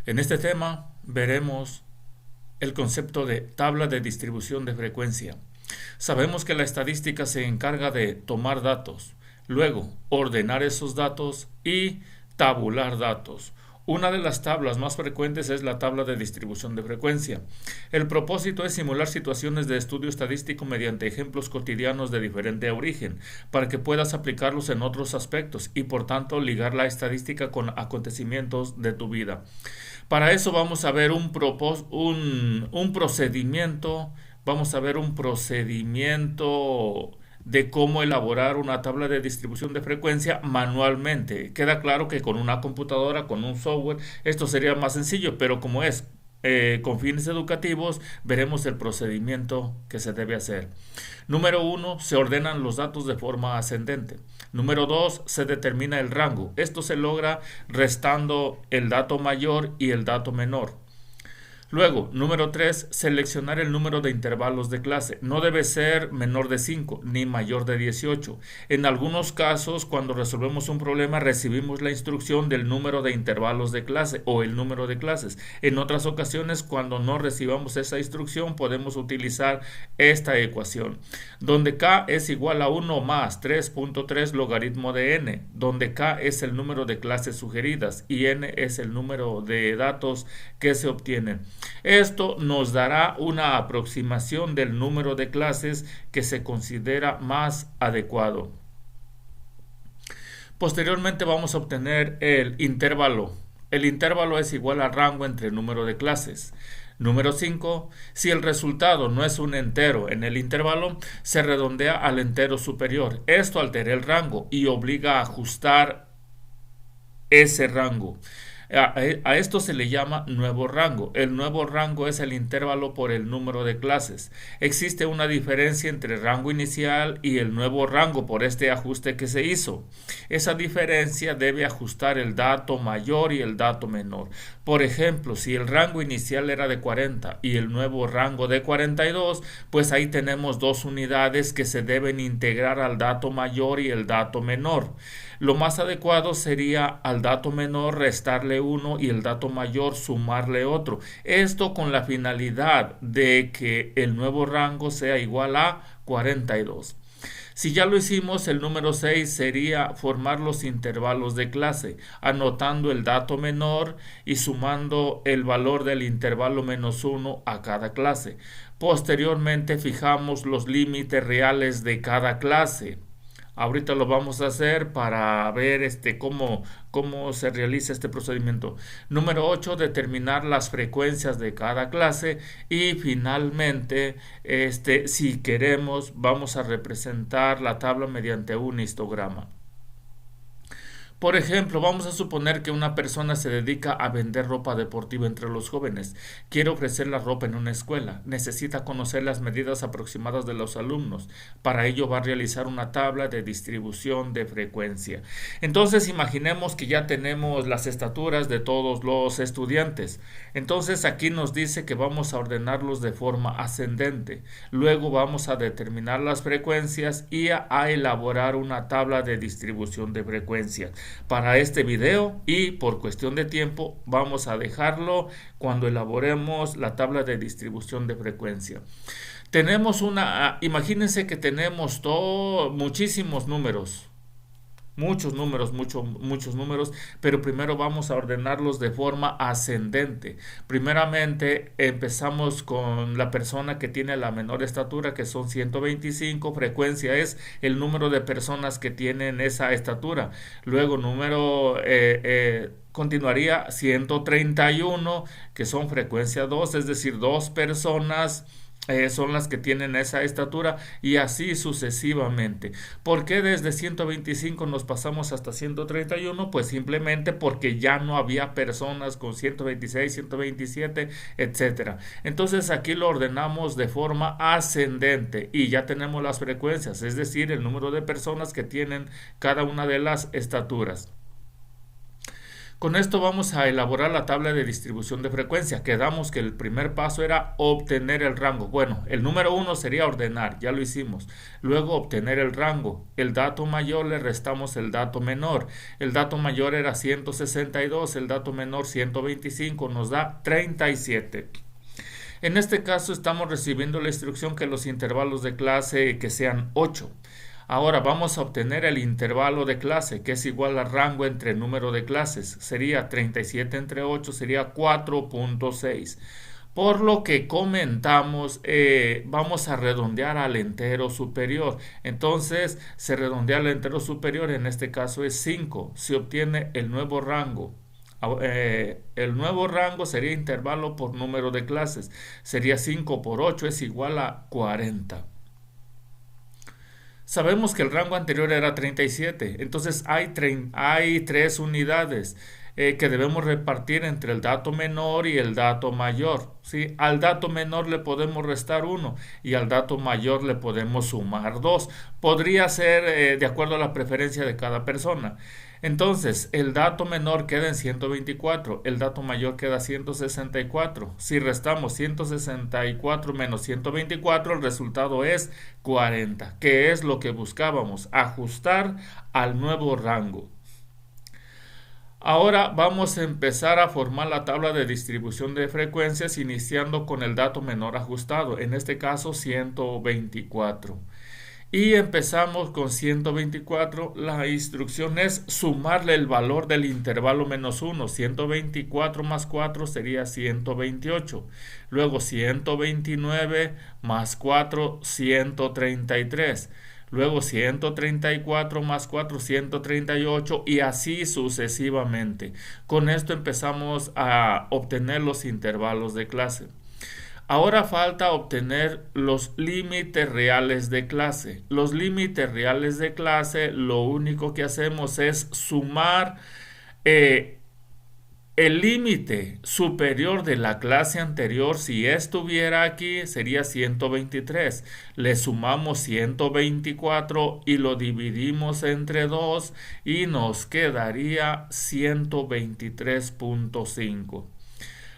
En este tema veremos el concepto de tabla de distribución de frecuencia. Sabemos que la estadística se encarga de tomar datos, luego ordenar esos datos y tabular datos. Una de las tablas más frecuentes es la tabla de distribución de frecuencia. El propósito es simular situaciones de estudio estadístico mediante ejemplos cotidianos de diferente origen, para que puedas aplicarlos en otros aspectos y por tanto ligar la estadística con acontecimientos de tu vida. Para eso vamos a ver un procedimiento, de cómo elaborar una tabla de distribución de frecuencia manualmente. Queda claro que con una computadora, con un software, esto sería más sencillo, pero como es con fines educativos, veremos el procedimiento que se debe hacer. Número 1, se ordenan los datos de forma ascendente. Número 2, se determina el rango. Esto se logra restando el dato mayor y el dato menor. Luego, número 3, seleccionar el número de intervalos de clase. No debe ser menor de 5 ni mayor de 18. En algunos casos, cuando resolvemos un problema, recibimos la instrucción del número de intervalos de clase o el número de clases. En otras ocasiones, cuando no recibamos esa instrucción, podemos utilizar esta ecuación, donde k es igual a 1 más 3.3 logaritmo de n, donde k es el número de clases sugeridas y n es el número de datos que se obtienen. Esto nos dará una aproximación del número de clases que se considera más adecuado. Posteriormente vamos a obtener el intervalo. El intervalo es igual al rango entre el número de clases. Número 5. Si el resultado no es un entero en el intervalo, se redondea al entero superior. Esto altera el rango y obliga a ajustar ese rango. A esto se le llama nuevo rango. El nuevo rango es el intervalo por el número de clases. Existe una diferencia entre rango inicial y el nuevo rango por este ajuste que se hizo. Esa diferencia debe ajustar el dato mayor y el dato menor. Por ejemplo, si el rango inicial era de 40 y el nuevo rango de 42, pues ahí tenemos dos unidades que se deben integrar al dato mayor y el dato menor. Lo más adecuado sería al dato menor restarle uno y el dato mayor sumarle otro. Esto con la finalidad de que el nuevo rango sea igual a 42. Si ya lo hicimos, el número 6 sería formar los intervalos de clase, anotando el dato menor y sumando el valor del intervalo menos 1 a cada clase. Posteriormente fijamos los límites reales de cada clase. Ahorita lo vamos a hacer para ver cómo se realiza este procedimiento. Número 8, determinar las frecuencias de cada clase. Y finalmente, si queremos, vamos a representar la tabla mediante un histograma. Por ejemplo, vamos a suponer que una persona se dedica a vender ropa deportiva entre los jóvenes. Quiere ofrecer la ropa en una escuela. Necesita conocer las medidas aproximadas de los alumnos. Para ello va a realizar una tabla de distribución de frecuencia. Entonces, imaginemos que ya tenemos las estaturas de todos los estudiantes. Entonces, aquí nos dice que vamos a ordenarlos de forma ascendente. Luego vamos a determinar las frecuencias y a elaborar una tabla de distribución de frecuencias. Para este video y por cuestión de tiempo vamos a dejarlo cuando elaboremos la tabla de distribución de frecuencia. Imagínense que tenemos muchísimos números. Muchos números, pero primero vamos a ordenarlos de forma ascendente. Primeramente empezamos con la persona que tiene la menor estatura, que son 125, frecuencia es el número de personas que tienen esa estatura. Luego continuaría 131, que son frecuencia 2, es decir, dos personas son las que tienen esa estatura y así sucesivamente. ¿Por qué desde 125 nos pasamos hasta 131? Pues simplemente porque ya no había personas con 126, 127, etcétera. Entonces aquí lo ordenamos de forma ascendente y ya tenemos las frecuencias, es decir, el número de personas que tienen cada una de las estaturas. Con esto vamos a elaborar la tabla de distribución de frecuencia. Quedamos que el primer paso era obtener el rango. Bueno, el número 1 sería ordenar, ya lo hicimos. Luego obtener el rango. El dato mayor le restamos el dato menor. El dato mayor era 162, el dato menor 125, nos da 37. En este caso estamos recibiendo la instrucción que los intervalos de clase que sean 8. Ahora vamos a obtener el intervalo de clase, que es igual al rango entre el número de clases. Sería 37 entre 8, sería 4.6. Por lo que comentamos, vamos a redondear al entero superior. Entonces, se redondea al entero superior, en este caso es 5. Se obtiene el nuevo rango. El nuevo rango sería intervalo por número de clases. Sería 5 por 8 es igual a 40. Sabemos que el rango anterior era 37, entonces hay 3 unidades que debemos repartir entre el dato menor y el dato mayor. ¿Sí? Al dato menor le podemos restar 1 y al dato mayor le podemos sumar 2. Podría ser de acuerdo a la preferencia de cada persona. Entonces, el dato menor queda en 124, el dato mayor queda 164. Si restamos 164 menos 124, el resultado es 40, que es lo que buscábamos, ajustar al nuevo rango. Ahora vamos a empezar a formar la tabla de distribución de frecuencias iniciando con el dato menor ajustado, en este caso 124. Y empezamos con 124. La instrucción es sumarle el valor del intervalo menos 1. 124 más 4 sería 128. Luego 129 más 4, 133. Luego 134 más 4, 138 y así sucesivamente. Con esto empezamos a obtener los intervalos de clase. Ahora falta obtener los límites reales de clase. Los límites reales de clase, lo único que hacemos es sumar el límite superior de la clase anterior. Si estuviera aquí sería 123. Le sumamos 124 y lo dividimos entre 2 y nos quedaría 123.5.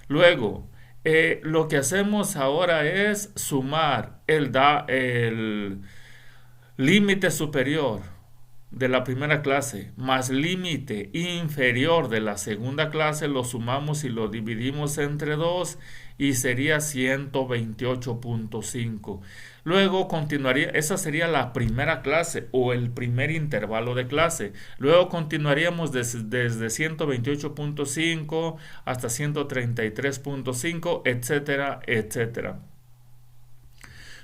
Luego, lo que hacemos ahora es sumar el límite superior de la primera clase más límite inferior de la segunda clase, lo sumamos y lo dividimos entre 2 y sería 128.5. Luego continuaría, esa sería la primera clase o el primer intervalo de clase. Luego continuaríamos desde 128.5 hasta 133.5, etcétera, etcétera.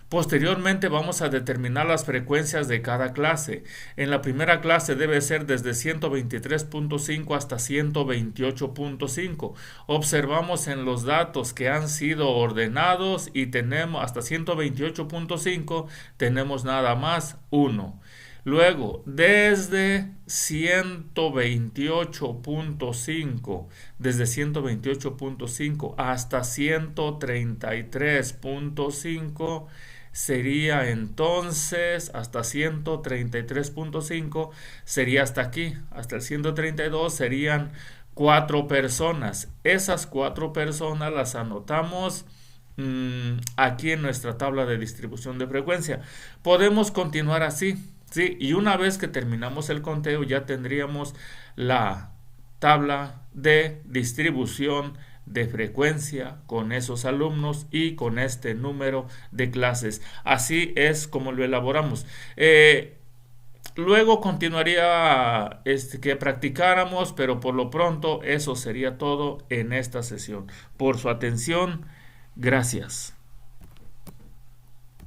Posteriormente vamos a determinar las frecuencias de cada clase. En la primera clase debe ser desde 123.5 hasta 128.5. Observamos en los datos que han sido ordenados y tenemos hasta 128.5, tenemos nada más 1. Luego, desde 128.5 hasta 133.5 sería entonces hasta 133.5 sería hasta aquí, hasta el 132 serían 4 personas. Esas 4 personas las anotamos aquí en nuestra tabla de distribución de frecuencia. Podemos continuar así, ¿sí? Y una vez que terminamos el conteo ya tendríamos la tabla de distribución de frecuencia con esos alumnos y con este número de clases. Así es como lo elaboramos. Luego continuaría que practicáramos, pero por lo pronto eso sería todo en esta sesión. Por su atención, gracias.